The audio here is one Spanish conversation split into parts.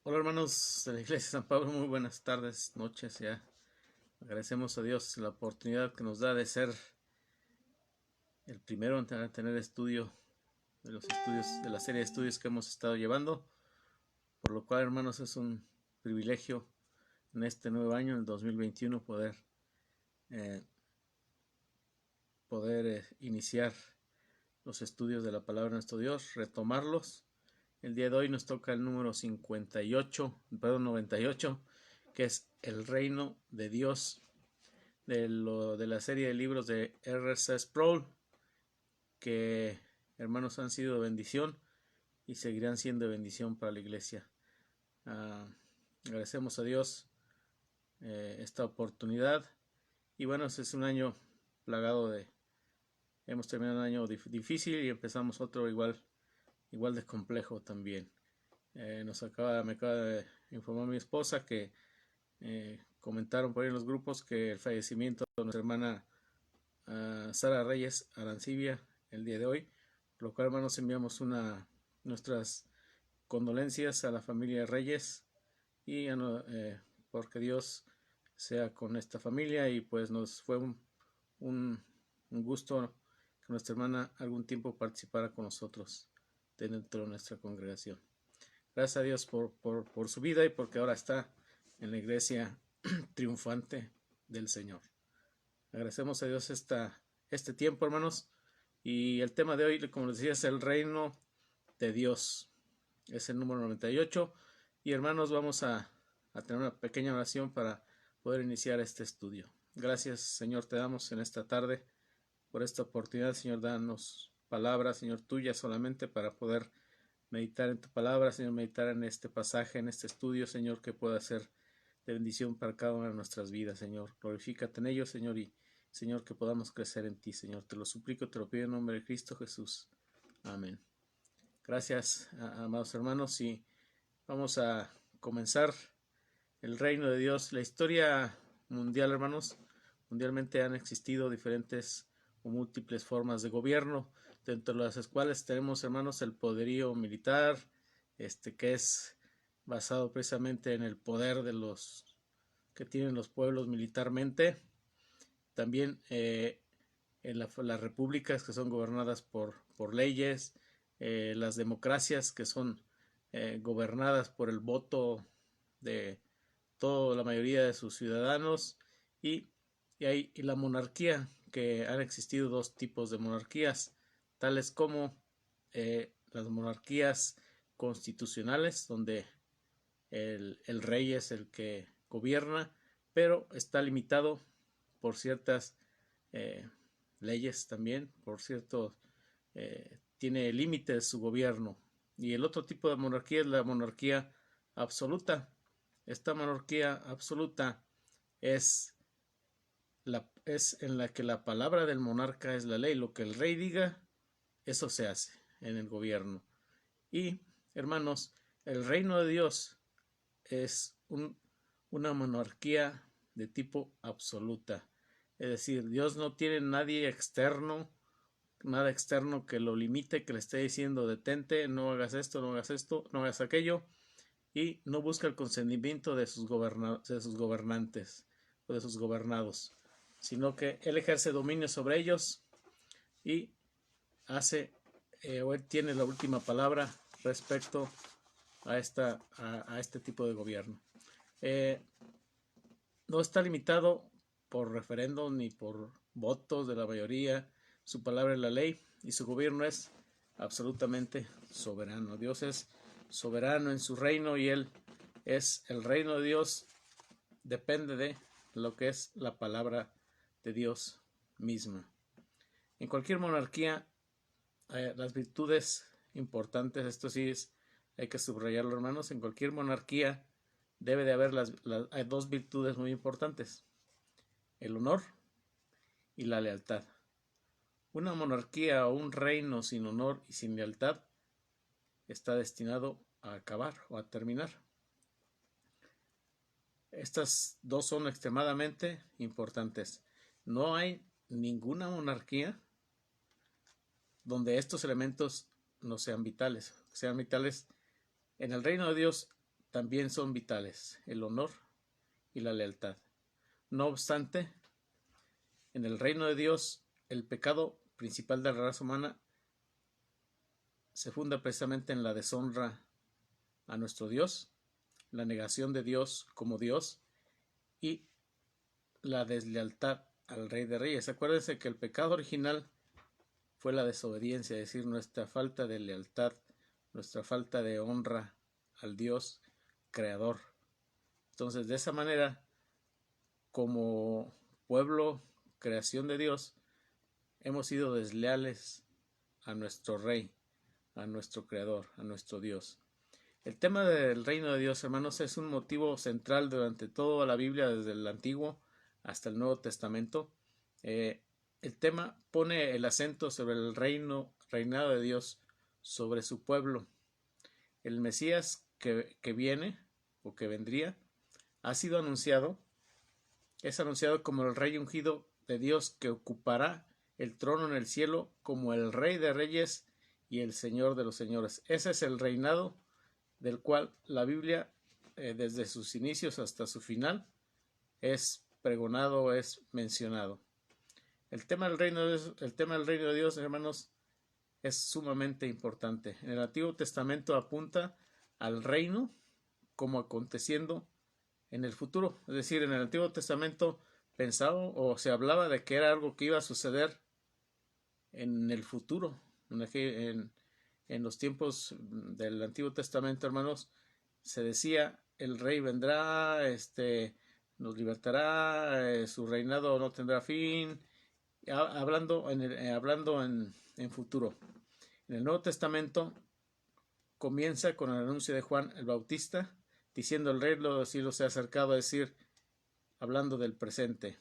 Hola hermanos de la Iglesia de San Pablo, muy buenas tardes, noches ya. Agradecemos a Dios la oportunidad que nos da de ser el primero en tener estudio de los estudios, de la serie de estudios que hemos estado llevando, por lo cual hermanos es un privilegio en este nuevo año, en el 2021, poder iniciar los estudios de la palabra de nuestro Dios, retomarlos. El día de hoy nos toca el número 98, que es el reino de Dios, de la serie de libros de R.C. Sproul, que hermanos han sido de bendición y seguirán siendo de bendición para la iglesia. Agradecemos a Dios esta oportunidad, y bueno, es un año plagado hemos terminado un año difícil y empezamos otro igual de complejo también. Me acaba de informar mi esposa que comentaron por ahí en los grupos que el fallecimiento de nuestra hermana Sara Reyes Arancibia el día de hoy, por lo cual hermanos enviamos nuestras condolencias a la familia Reyes y porque Dios sea con esta familia, y pues nos fue un gusto que nuestra hermana algún tiempo participara con nosotros dentro de nuestra congregación. Gracias a Dios por su vida y porque ahora está en la iglesia triunfante del Señor. Agradecemos a Dios este tiempo, hermanos, y el tema de hoy, como les decía, es el reino de Dios. Es el número 98, y hermanos, vamos a tener una pequeña oración para poder iniciar este estudio. Gracias, Señor, te damos en esta tarde por esta oportunidad. Señor, danos palabras, Señor, tuya solamente, para poder meditar en tu palabra, Señor, meditar en este pasaje, en este estudio, Señor, que pueda ser de bendición para cada una de nuestras vidas, Señor. Glorifícate en ello, Señor, y Señor, que podamos crecer en ti, Señor. Te lo suplico, te lo pido en nombre de Cristo Jesús. Amén. Gracias, amados hermanos, y vamos a comenzar el reino de Dios. La historia mundial, hermanos, mundialmente han existido diferentes o múltiples formas de gobierno, dentro de las cuales tenemos, hermanos, el poderío militar, que es basado precisamente en el poder de los que tienen los pueblos militarmente. También en las repúblicas, que son gobernadas por leyes, las democracias, que son gobernadas por el voto de toda la mayoría de sus ciudadanos, y la monarquía, que han existido dos tipos de monarquías, tales como las monarquías constitucionales, donde el rey es el que gobierna, pero está limitado por ciertas leyes también, tiene límites su gobierno. Y el otro tipo de monarquía es la monarquía absoluta. Esta monarquía absoluta es en la que la palabra del monarca es la ley. Lo que el rey diga, eso se hace en el gobierno. Y, hermanos, el reino de Dios es una monarquía de tipo absoluta. Es decir, Dios no tiene nada externo que lo limite, que le esté diciendo detente, no hagas esto, no hagas esto, no hagas aquello, y no busca el consentimiento de sus gobernantes o de sus gobernados, sino que Él ejerce dominio sobre ellos y Él tiene la última palabra respecto a este tipo de gobierno. No está limitado por referéndum ni por votos de la mayoría. Su palabra es la ley y su gobierno es absolutamente soberano. Dios es soberano en su reino, y Él es el reino de Dios. Depende de lo que es la palabra de Dios misma. En cualquier monarquía, las virtudes importantes, esto sí hay que subrayarlo, hermanos. En cualquier monarquía debe de haber hay dos virtudes muy importantes: el honor y la lealtad. Una monarquía o un reino sin honor y sin lealtad está destinado a acabar o a terminar. Estas dos son extremadamente importantes. No hay ninguna monarquía donde estos elementos no sean vitales. En el reino de Dios también son vitales, el honor y la lealtad. No obstante, en el reino de Dios, el pecado principal de la raza humana se funda precisamente en la deshonra a nuestro Dios, la negación de Dios como Dios y la deslealtad al Rey de Reyes. Acuérdense que el pecado original fue la desobediencia, es decir, nuestra falta de lealtad, nuestra falta de honra al Dios creador. Entonces, de esa manera, como pueblo, creación de Dios, hemos sido desleales a nuestro Rey, a nuestro Creador, a nuestro Dios. El tema del reino de Dios, hermanos, es un motivo central durante toda la Biblia, desde el Antiguo hasta el Nuevo Testamento. El tema pone el acento sobre el reinado de Dios, sobre su pueblo. El Mesías que viene o que vendría ha sido anunciado, es anunciado como el Rey ungido de Dios que ocupará el trono en el cielo como el Rey de Reyes y el Señor de los Señores. Ese es el reinado del cual la Biblia, desde sus inicios hasta su final, es pregonado, es mencionado. El tema del reino de Dios, hermanos, es sumamente importante. En el Antiguo Testamento apunta al reino como aconteciendo en el futuro. Es decir, en el Antiguo Testamento pensaba o se hablaba de que era algo que iba a suceder en el futuro. En los tiempos del Antiguo Testamento, hermanos, se decía, el rey vendrá, nos libertará, su reinado no tendrá fin, hablando en futuro. En el Nuevo Testamento comienza con el anuncio de Juan el Bautista, diciendo el reino de los cielos se ha acercado, a decir, hablando del presente.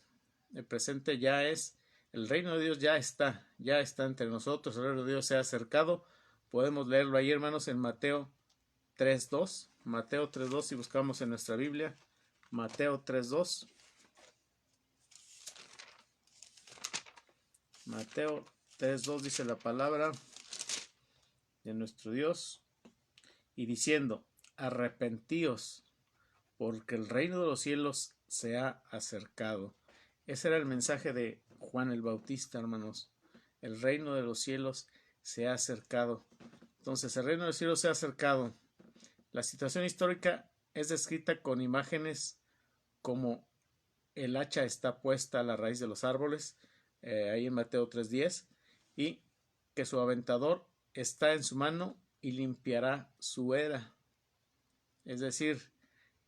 El presente ya es, el reino de Dios ya está entre nosotros, el reino de Dios se ha acercado. Podemos leerlo ahí, hermanos, en Mateo 3.2. Mateo 3.2, si buscamos en nuestra Biblia. Mateo 3.2. Mateo 3.2 dice la palabra de nuestro Dios. Y diciendo, arrepentíos, porque el reino de los cielos se ha acercado. Ese era el mensaje de Juan el Bautista, hermanos. El reino de los cielos se ha acercado. Entonces, el reino de los cielos se ha acercado. La situación histórica es descrita con imágenes como el hacha está puesta a la raíz de los árboles, ahí en Mateo 3.10, y que su aventador está en su mano y limpiará su era. Es decir,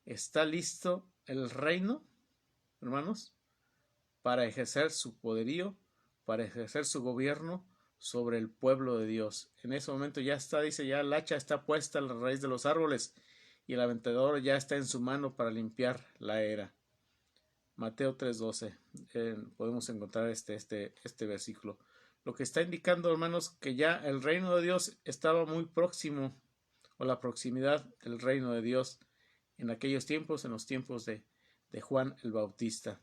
está listo el reino, hermanos, para ejercer su poderío, para ejercer su gobierno sobre el pueblo de Dios. En ese momento ya está, dice, ya el hacha está puesta a la raíz de los árboles y el aventador ya está en su mano para limpiar la era. Mateo 3.12, podemos encontrar este versículo. Lo que está indicando, hermanos, que ya el reino de Dios estaba muy próximo, o la proximidad del reino de Dios en aquellos tiempos, en los tiempos de Juan el Bautista.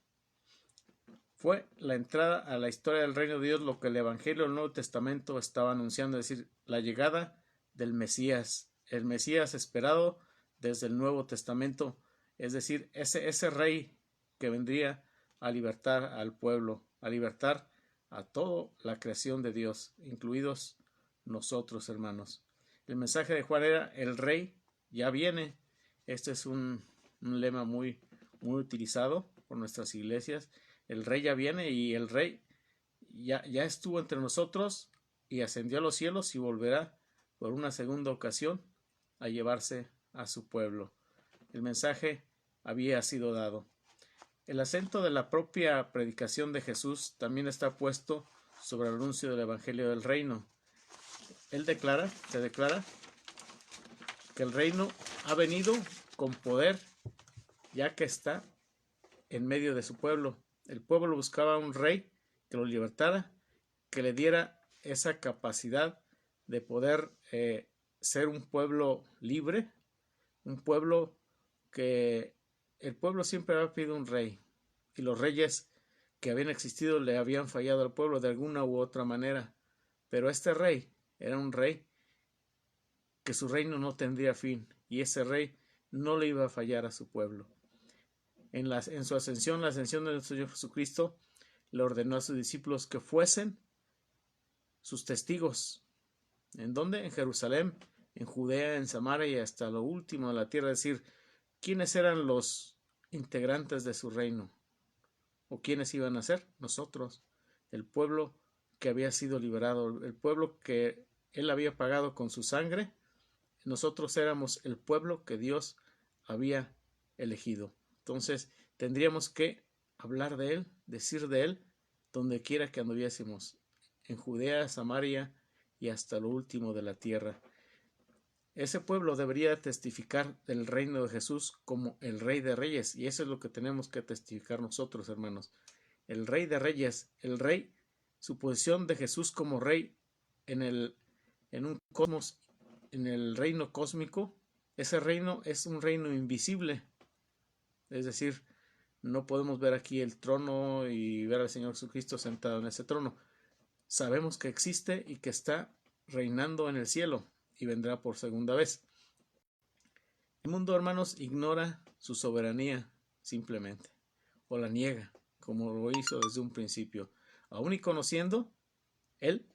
Fue la entrada a la historia del reino de Dios lo que el Evangelio del Nuevo Testamento estaba anunciando, es decir, la llegada del Mesías, el Mesías esperado desde el Nuevo Testamento, es decir, ese rey que vendría a libertar al pueblo, a libertar a toda la creación de Dios, incluidos nosotros, hermanos. El mensaje de Juan era, el rey ya viene. Este es un lema muy utilizado por nuestras iglesias. El rey ya viene y el rey ya estuvo entre nosotros y ascendió a los cielos y volverá por una segunda ocasión a llevarse a su pueblo. El mensaje había sido dado. El acento de la propia predicación de Jesús también está puesto sobre el anuncio del Evangelio del Reino. Se declara que el reino ha venido con poder, ya que está en medio de su pueblo. El pueblo buscaba un rey que lo libertara, que le diera esa capacidad de poder ser un pueblo libre, un pueblo que el pueblo siempre había pedido un rey, y los reyes que habían existido le habían fallado al pueblo de alguna u otra manera, pero este rey era un rey que su reino no tendría fin, y ese rey no le iba a fallar a su pueblo. En su ascensión, la ascensión de nuestro Señor Jesucristo, le ordenó a sus discípulos que fuesen sus testigos. ¿En dónde? En Jerusalén, en Judea, en Samaria y hasta lo último de la tierra. Es decir, ¿quiénes eran los integrantes de su reino? ¿O quiénes iban a ser? Nosotros, el pueblo que había sido liberado, el pueblo que Él había pagado con su sangre. Nosotros éramos el pueblo que Dios había elegido. Entonces tendríamos que hablar de Él, decir de Él, donde quiera que anduviésemos, en Judea, Samaria y hasta lo último de la tierra. Ese pueblo debería testificar del reino de Jesús como el Rey de Reyes, y eso es lo que tenemos que testificar nosotros, hermanos. El Rey de Reyes, el Rey, su posición de Jesús como Rey en un cosmos, en el reino cósmico. Ese reino es un reino invisible, es decir, no podemos ver aquí el trono y ver al Señor Jesucristo sentado en ese trono. Sabemos que existe y que está reinando en el cielo y vendrá por segunda vez. El mundo, hermanos, ignora su soberanía simplemente, o la niega, como lo hizo desde un principio. Aún y conociendo, el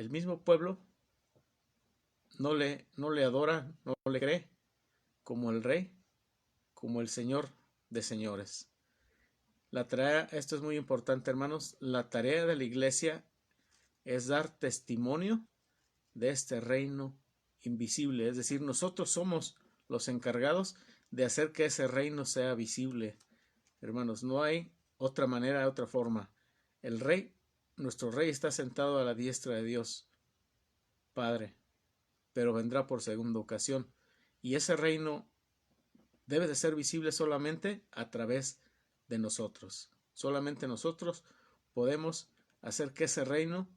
mismo pueblo no le adora, no le cree como el Rey, como el Señor de señores. La tarea, esto es muy importante, hermanos, la tarea de la iglesia es dar testimonio de este reino invisible, es decir, nosotros somos los encargados de hacer que ese reino sea visible. Hermanos, no hay otra manera, otra forma. El Rey, nuestro Rey, está sentado a la diestra de Dios Padre, pero vendrá por segunda ocasión, y ese reino debe de ser visible solamente a través de nosotros. Solamente nosotros podemos hacer que ese reino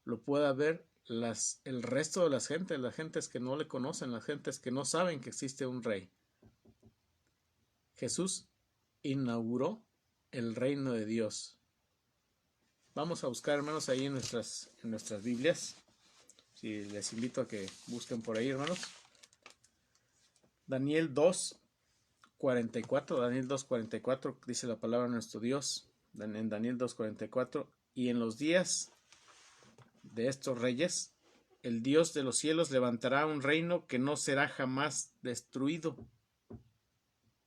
lo pueda ver el resto de las gentes que no le conocen, las gentes que no saben que existe un rey. Jesús inauguró el reino de Dios. Vamos a buscar, hermanos, ahí en nuestras Biblias. Si les invito a que busquen por ahí, hermanos. Daniel 2:44, Daniel 2:44, dice la palabra de nuestro Dios, en Daniel 2:44, y en los días de estos reyes, el Dios de los cielos levantará un reino que no será jamás destruido.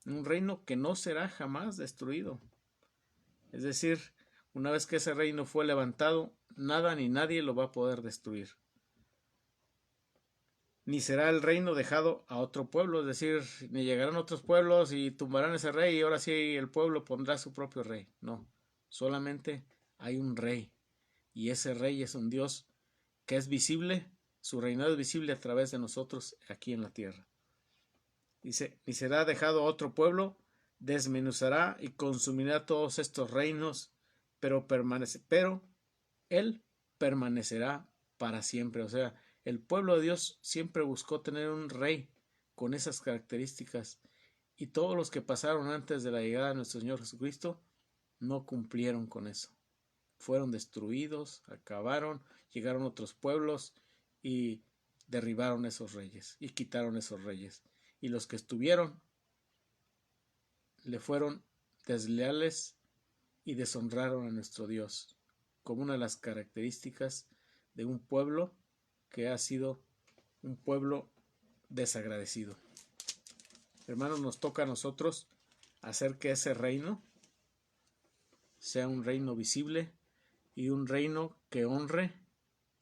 Un reino que no será jamás destruido. Es decir, una vez que ese reino fue levantado, nada ni nadie lo va a poder destruir. Ni será el reino dejado a otro pueblo, es decir, ni llegarán otros pueblos y tumbarán ese rey y ahora sí el pueblo pondrá su propio rey. No, solamente hay un rey y ese rey es un Dios que es visible, su reinado es visible a través de nosotros aquí en la tierra. Dice, ni será dejado a otro pueblo, desmenuzará y consumirá todos estos reinos, pero él permanecerá para siempre. O sea, el pueblo de Dios siempre buscó tener un rey con esas características, y todos los que pasaron antes de la llegada de nuestro Señor Jesucristo no cumplieron con eso. Fueron destruidos, acabaron, llegaron otros pueblos y derribaron esos reyes y quitaron esos reyes. Y los que estuvieron le fueron desleales y deshonraron a nuestro Dios, como una de las características de un pueblo que ha sido un pueblo desagradecido. Hermanos, nos toca a nosotros hacer que ese reino sea un reino visible y un reino que honre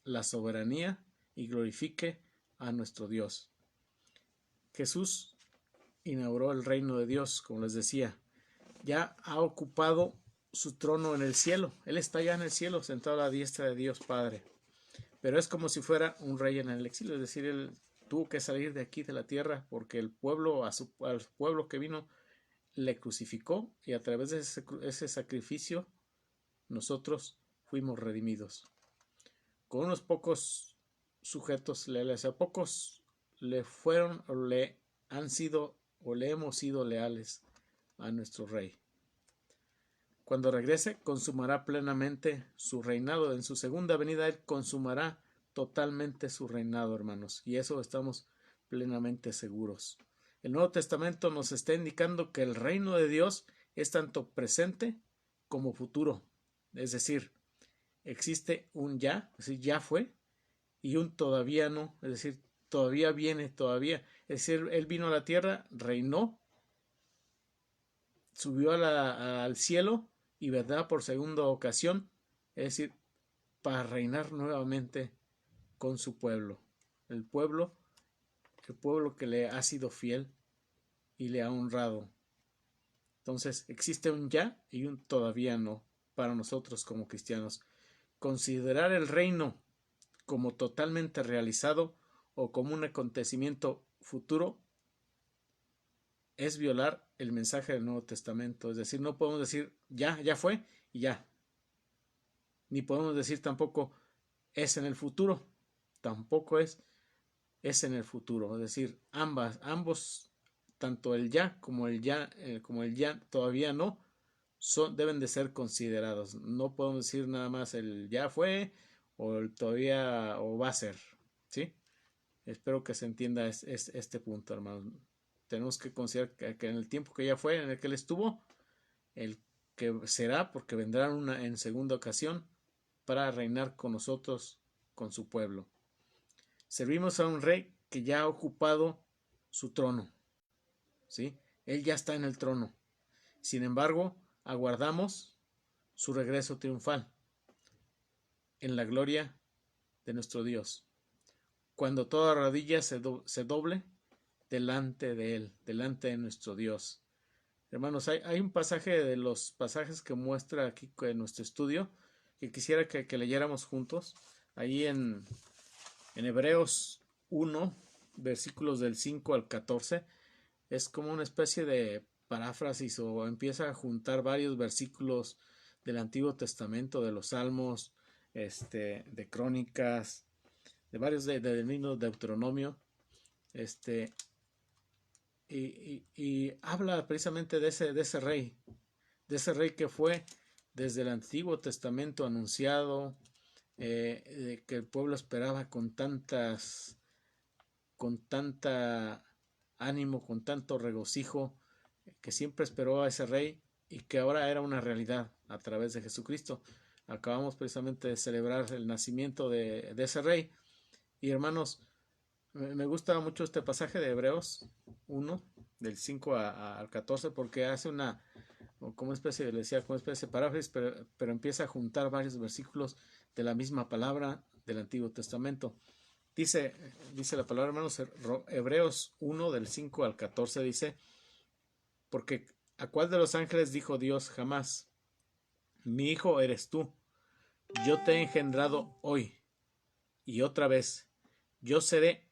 la soberanía y glorifique a nuestro Dios. Jesús inauguró el reino de Dios, como les decía. Ya ha ocupado su trono en el cielo. Él está ya en el cielo, sentado a la diestra de Dios Padre. Pero es como si fuera un rey en el exilio, es decir, él tuvo que salir de aquí, de la tierra, porque el pueblo, al pueblo que vino, le crucificó, y a través de ese sacrificio nosotros fuimos redimidos. Con unos pocos sujetos leales, a pocos le fueron o le han sido o le hemos sido leales a nuestro Rey. Cuando regrese, consumará plenamente su reinado. En su segunda venida, Él consumará totalmente su reinado, hermanos. Y eso estamos plenamente seguros. El Nuevo Testamento nos está indicando que el reino de Dios es tanto presente como futuro. Es decir, existe un ya, es decir, ya fue, y un todavía no, es decir, todavía viene, todavía. Es decir, Él vino a la tierra, reinó, subió al cielo y vendrá por segunda ocasión, es decir, para reinar nuevamente con su pueblo. El pueblo que le ha sido fiel y le ha honrado. Entonces, existe un ya y un todavía no para nosotros como cristianos. Considerar el reino como totalmente realizado o como un acontecimiento futuro es violar el mensaje del Nuevo Testamento. Es decir, no podemos decir ya fue y ya. Ni podemos decir tampoco es en el futuro. Tampoco es en el futuro. Es decir, ambos, tanto el ya como el ya todavía no, deben de ser considerados. No podemos decir nada más el ya fue o el todavía o va a ser. ¿Sí? Espero que se entienda este punto, hermanos. Tenemos que considerar que en el tiempo que ya fue, en el que él estuvo, el que será, porque vendrá en segunda ocasión para reinar con nosotros, con su pueblo. Servimos a un rey que ya ha ocupado su trono. ¿Sí? Él ya está en el trono. Sin embargo, aguardamos su regreso triunfal en la gloria de nuestro Dios, cuando toda rodilla se doble delante de Él, delante de nuestro Dios. Hermanos, hay un pasaje de los pasajes que muestra aquí en nuestro estudio que quisiera que leyéramos juntos. Ahí en Hebreos 1, versículos del 5 al 14, es como una especie de paráfrasis o empieza a juntar varios versículos del Antiguo Testamento, de los Salmos, de Crónicas, de varios del mismo Deuteronomio, y habla precisamente de ese rey que fue desde el Antiguo Testamento anunciado, que el pueblo esperaba con tanta ánimo, con tanto regocijo, que siempre esperó a ese rey y que ahora era una realidad a través de Jesucristo. Acabamos precisamente de celebrar el nacimiento de ese rey. Y hermanos, me gusta mucho este pasaje de Hebreos 1, del 5 al 14, porque hace como especie de paráfrasis, pero empieza a juntar varios versículos de la misma palabra del Antiguo Testamento. Dice la palabra, hermanos, Hebreos 1, del 5 al 14, dice: porque ¿a cuál de los ángeles dijo Dios jamás: mi hijo eres tú, yo te he engendrado hoy? Y otra vez: yo seré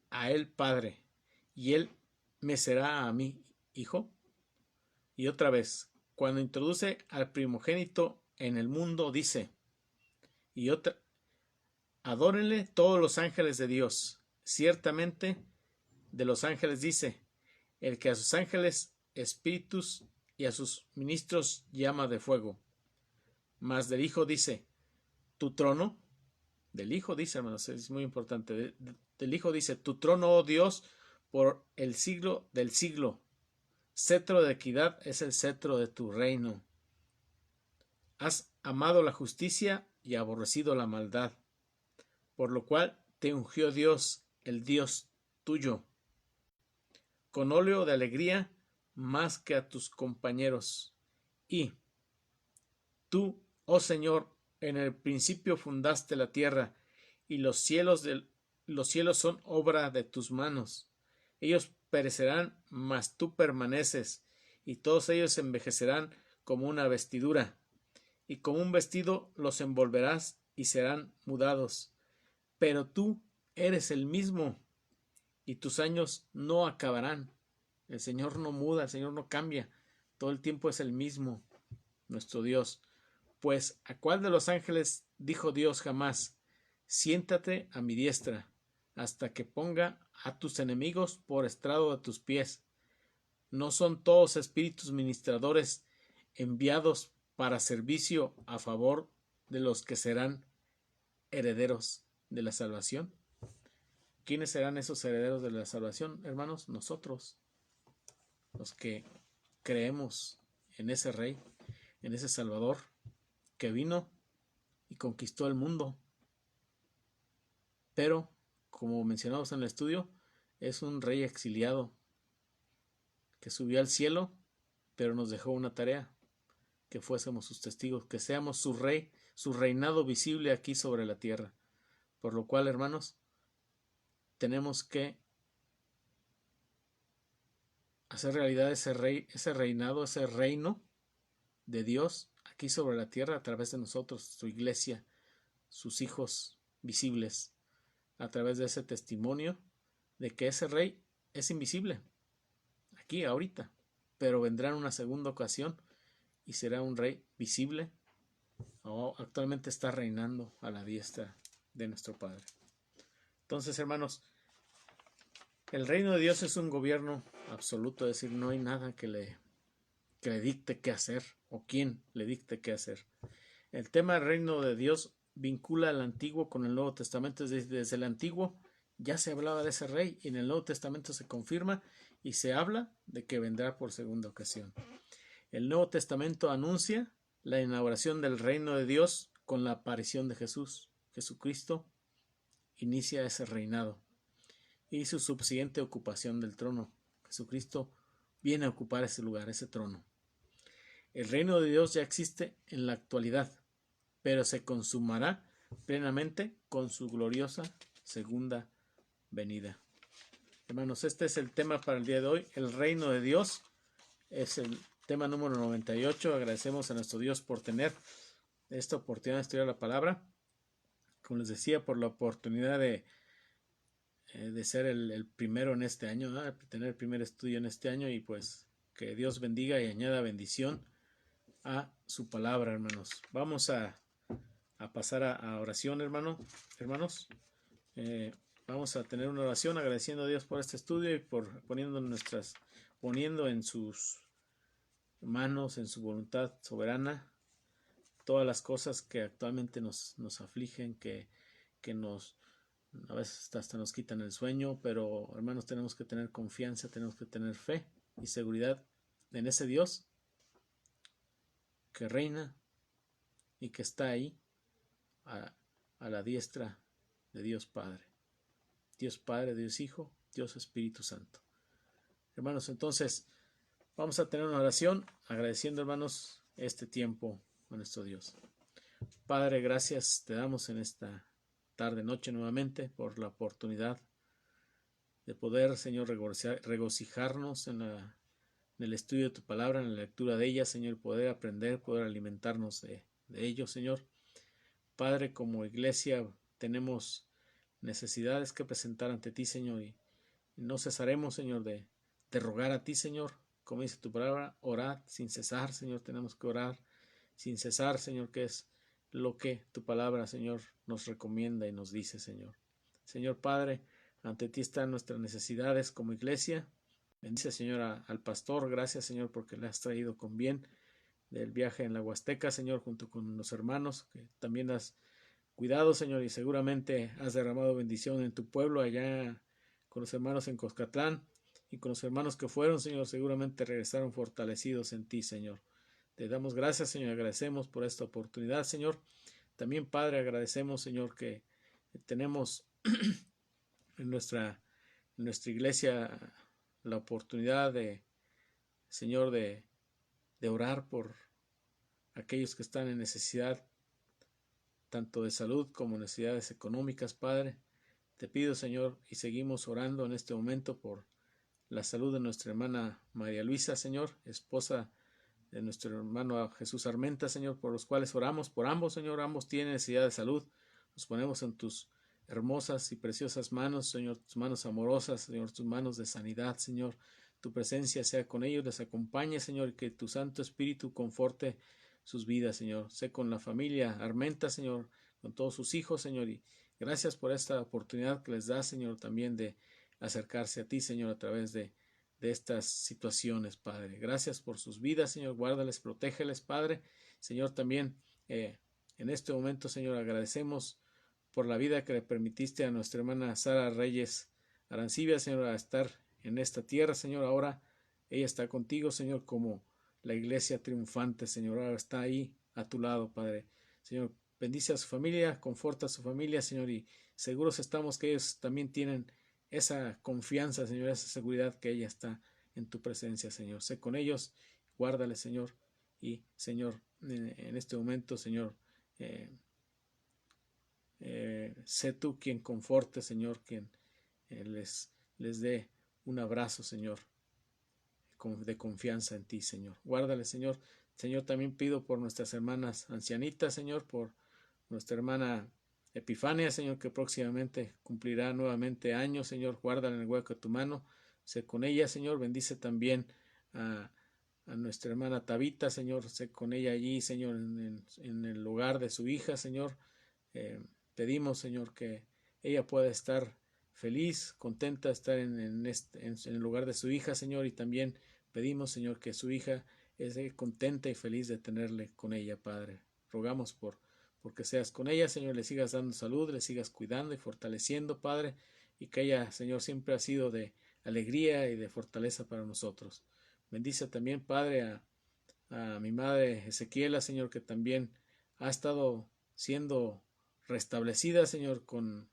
a él padre, y él me será a mí hijo. Y otra vez, cuando introduce al primogénito en el mundo, dice: y otra: adórenle todos los ángeles de Dios. Ciertamente de los ángeles dice: el que a sus ángeles espíritus y a sus ministros llama de fuego. Mas del Hijo dice: tu trono. Del Hijo dice, hermanos, es muy importante. Del Hijo dice: tu trono, oh Dios, por el siglo del siglo. Cetro de equidad es el cetro de tu reino. Has amado la justicia y aborrecido la maldad, por lo cual te ungió Dios, el Dios tuyo, con óleo de alegría más que a tus compañeros. Y tú, oh Señor, en el principio fundaste la tierra, y los cielos son obra de tus manos. Ellos perecerán, mas tú permaneces, y todos ellos envejecerán como una vestidura, y como un vestido los envolverás y serán mudados. Pero tú eres el mismo, y tus años no acabarán. El Señor no muda, el Señor no cambia, todo el tiempo es el mismo, nuestro Dios. Pues ¿a cuál de los ángeles dijo Dios jamás: siéntate a mi diestra, hasta que ponga a tus enemigos por estrado de tus pies? ¿No son todos espíritus ministradores enviados para servicio a favor de los que serán herederos de la salvación? ¿Quiénes serán esos herederos de la salvación, hermanos? Nosotros, los que creemos en ese Rey, en ese Salvador, que vino y conquistó el mundo. Pero, como mencionamos en el estudio, es un Rey exiliado, que subió al cielo, pero nos dejó una tarea, que fuésemos sus testigos, que seamos su Rey, su reinado visible aquí sobre la tierra. Por lo cual, hermanos, tenemos que hacer realidad ese reinado, ese reino de Dios aquí sobre la tierra a través de nosotros, su iglesia, sus hijos visibles, a través de ese testimonio de que ese Rey es invisible, aquí, ahorita, pero vendrá en una segunda ocasión y será un Rey visible. Actualmente está reinando a la diestra de nuestro Padre. Entonces, hermanos, el reino de Dios es un gobierno absoluto, es decir, no hay nada que le dicte qué hacer o quién le dicte qué hacer. El tema del reino de Dios vincula el Antiguo con el Nuevo Testamento. Desde el Antiguo ya se hablaba de ese rey y en el Nuevo Testamento se confirma y se habla de que vendrá por segunda ocasión. El Nuevo Testamento anuncia la inauguración del reino de Dios con la aparición de Jesús. Jesucristo inicia ese reinado y su subsiguiente ocupación del trono. Jesucristo viene a ocupar ese lugar, ese trono. El reino de Dios ya existe en la actualidad, pero se consumará plenamente con su gloriosa segunda venida. Hermanos, este es el tema para el día de hoy. El reino de Dios es el tema número 98. Agradecemos a nuestro Dios por tener esta oportunidad de estudiar la palabra. Como les decía, por la oportunidad de ser el primero en este año, ¿no? Tener el primer estudio en este año, y pues que Dios bendiga y añada bendición a su palabra, hermanos. Vamos a pasar a oración, hermanos. Vamos a tener una oración agradeciendo a Dios por este estudio y por poniendo en sus manos, en su voluntad soberana, todas las cosas que actualmente nos afligen, que a veces hasta nos quitan el sueño, pero hermanos, tenemos que tener confianza, tenemos que tener fe y seguridad en ese Dios que reina y que está ahí a la diestra de Dios Padre. Dios Padre, Dios Hijo, Dios Espíritu Santo. Hermanos, entonces vamos a tener una oración agradeciendo, hermanos, este tiempo con nuestro Dios. Padre, gracias te damos en esta tarde, noche nuevamente por la oportunidad de poder, Señor, regocijarnos en el estudio de tu palabra, en la lectura de ella, Señor, poder aprender, poder alimentarnos de ello, Señor. Padre, como iglesia tenemos necesidades que presentar ante ti, Señor, y no cesaremos, Señor, de rogar a ti, Señor, como dice tu palabra, orad sin cesar, Señor. Tenemos que orar sin cesar, Señor, que es lo que tu palabra, Señor, nos recomienda y nos dice, Señor. Señor Padre, ante ti están nuestras necesidades como iglesia. Bendice, Señor, al pastor. Gracias, Señor, porque le has traído con bien del viaje en la Huasteca, Señor, junto con los hermanos, que también has cuidado, Señor, y seguramente has derramado bendición en tu pueblo allá con los hermanos en Coscatlán, y con los hermanos que fueron, Señor, seguramente regresaron fortalecidos en ti, Señor. Te damos gracias, Señor, agradecemos por esta oportunidad, Señor. También, Padre, agradecemos, Señor, que tenemos en nuestra iglesia la oportunidad Señor, de orar por aquellos que están en necesidad, tanto de salud como necesidades económicas, Padre. Te pido, Señor, y seguimos orando en este momento por la salud de nuestra hermana María Luisa, Señor, esposa de nuestro hermano Jesús Armenta, Señor, por los cuales oramos, por ambos, Señor. Ambos tienen necesidad de salud. Nos ponemos en tus hermosas y preciosas manos, Señor, tus manos amorosas, Señor, tus manos de sanidad, Señor. Tu presencia sea con ellos, les acompañe, Señor, y que tu Santo Espíritu conforte sus vidas, Señor. Sé con la familia Armenta, Señor, con todos sus hijos, Señor, y gracias por esta oportunidad que les da, Señor, también de acercarse a ti, Señor, a través de estas situaciones, Padre. Gracias por sus vidas, Señor. Guárdales, protégeles, Padre. Señor, también en este momento, Señor, agradecemos por la vida que le permitiste a nuestra hermana Sara Reyes Arancibia, Señor, a estar en esta tierra, Señor. Ahora ella está contigo, Señor, como la iglesia triunfante, Señor. Ahora está ahí a tu lado, Padre. Señor, bendice a su familia, conforta a su familia, Señor, y seguros estamos que ellos también tienen esa confianza, Señor, esa seguridad que ella está en tu presencia, Señor. Sé con ellos, guárdale, Señor, y, Señor, en este momento, Señor, sé tú quien conforte, Señor, quien les dé un abrazo, Señor, de confianza en ti, Señor. Guárdale, Señor. Señor, también pido por nuestras hermanas ancianitas, Señor, por nuestra hermana Epifania, Señor, que próximamente cumplirá nuevamente años, Señor. Guárdala en el hueco de tu mano. Sé con ella, Señor. Bendice también a nuestra hermana Tabita, Señor. Sé con ella allí, Señor, en el hogar de su hija, Señor. Pedimos, Señor, que ella pueda estar feliz, contenta de estar en el lugar de su hija, Señor, y también pedimos, Señor, que su hija esté contenta y feliz de tenerle con ella, Padre. Rogamos porque seas con ella, Señor, le sigas dando salud, le sigas cuidando y fortaleciendo, Padre, y que ella, Señor, siempre ha sido de alegría y de fortaleza para nosotros. Bendice también, Padre, a mi madre Ezequiela, Señor, que también ha estado siendo restablecida, Señor, con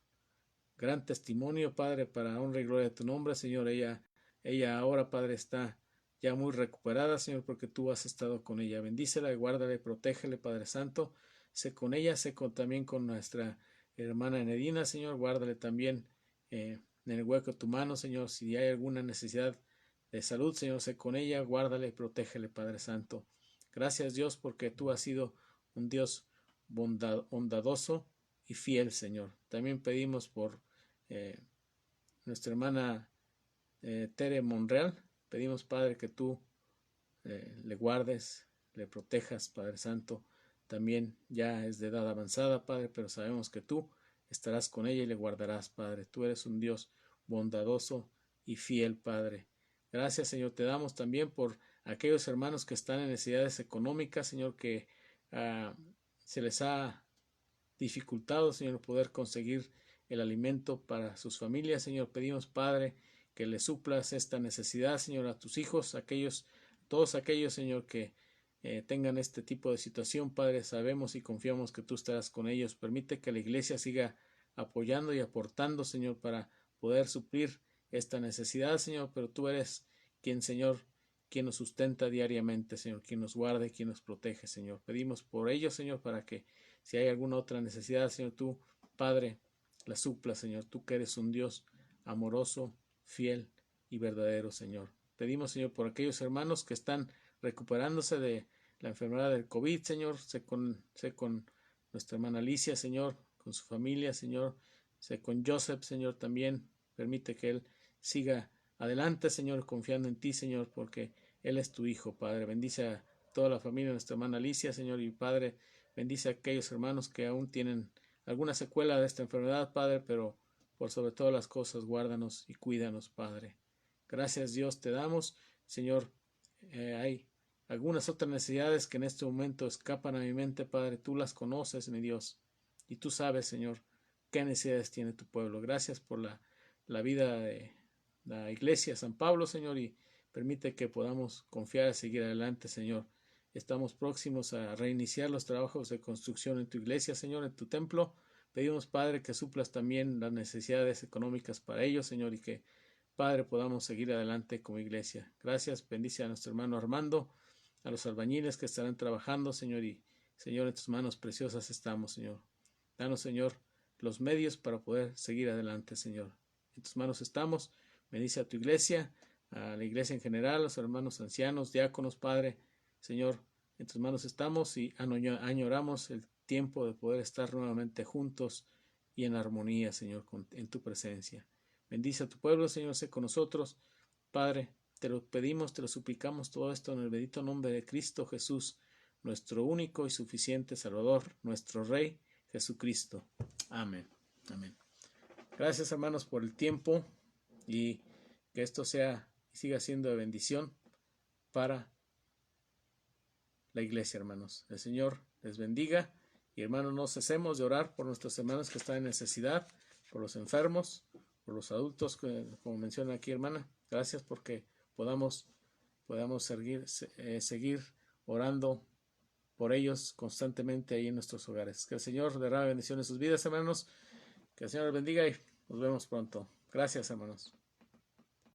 gran testimonio, Padre, para honra y gloria de tu nombre, Señor. Ella ahora, Padre, está ya muy recuperada, Señor, porque tú has estado con ella. Bendícela, guárdale, protégele, Padre Santo. Sé con ella, también con nuestra hermana Enedina, Señor. Guárdale también en el hueco de tu mano, Señor. Si hay alguna necesidad de salud, Señor, sé con ella. Guárdale y protégele, Padre Santo. Gracias, Dios, porque tú has sido un Dios bondadoso y fiel, Señor. También pedimos por nuestra hermana Tere Monreal. Pedimos, Padre, que tú le guardes, le protejas, Padre Santo. También ya es de edad avanzada, Padre, pero sabemos que tú estarás con ella y le guardarás, Padre. Tú eres un Dios bondadoso y fiel, Padre. Gracias, Señor. Te damos también por aquellos hermanos que están en necesidades económicas, Señor, que se les ha dificultado, Señor, poder conseguir el alimento para sus familias, Señor. Pedimos, Padre, que le suplas esta necesidad, Señor, a tus hijos, todos aquellos, Señor, que tengan este tipo de situación, Padre. Sabemos y confiamos que tú estarás con ellos. Permite que la iglesia siga apoyando y aportando, Señor, para poder suplir esta necesidad, Señor, pero tú eres quien, Señor, quien nos sustenta diariamente, Señor, quien nos guarda y quien nos protege, Señor. Pedimos por ellos, Señor, para que si hay alguna otra necesidad, Señor, tú, Padre, la supla, Señor. Tú que eres un Dios amoroso, fiel y verdadero, Señor. Pedimos, Señor, por aquellos hermanos que están recuperándose de la enfermedad del COVID, Señor. Sé con nuestra hermana Alicia, Señor, con su familia, Señor. Sé con Joseph, Señor, también. Permite que él siga adelante, Señor, confiando en ti, Señor, porque él es tu Hijo, Padre. Bendice a toda la familia de nuestra hermana Alicia, Señor, y Padre, bendice a aquellos hermanos que aún tienen alguna secuela de esta enfermedad, Padre, pero por sobre todas las cosas, guárdanos y cuídanos, Padre. Gracias, Dios, te damos. Señor, hay algunas otras necesidades que en este momento escapan a mi mente, Padre. Tú las conoces, mi Dios, y tú sabes, Señor, qué necesidades tiene tu pueblo. Gracias por la vida de la iglesia San Pablo, Señor, y permite que podamos confiar y seguir adelante, Señor. Estamos próximos a reiniciar los trabajos de construcción en tu iglesia, Señor, en tu templo. Pedimos, Padre, que suplas también las necesidades económicas para ellos, Señor, y que, Padre, podamos seguir adelante como iglesia. Gracias, bendice a nuestro hermano Armando, a los albañiles que estarán trabajando, Señor, y Señor, en tus manos preciosas estamos, Señor. Danos, Señor, los medios para poder seguir adelante, Señor. En tus manos estamos. Bendice a tu iglesia, a la iglesia en general, a los hermanos ancianos, diáconos, Padre. Señor, en tus manos estamos y añoramos el tiempo de poder estar nuevamente juntos y en armonía, Señor, en tu presencia. Bendice a tu pueblo, Señor, sé con nosotros. Padre, te lo pedimos, te lo suplicamos todo esto en el bendito nombre de Cristo Jesús, nuestro único y suficiente Salvador, nuestro Rey Jesucristo. Amén. Amén. Gracias, hermanos, por el tiempo y que esto sea y siga siendo de bendición para la iglesia, hermanos. El Señor les bendiga Y hermanos, no cesemos de orar por nuestros hermanos que están en necesidad, por los enfermos, por los adultos, como menciona aquí, hermana. Gracias porque podamos seguir orando por ellos constantemente ahí en nuestros hogares. Que el Señor derrame bendiciones en sus vidas, hermanos. Que el Señor les bendiga y nos vemos pronto. Gracias, hermanos.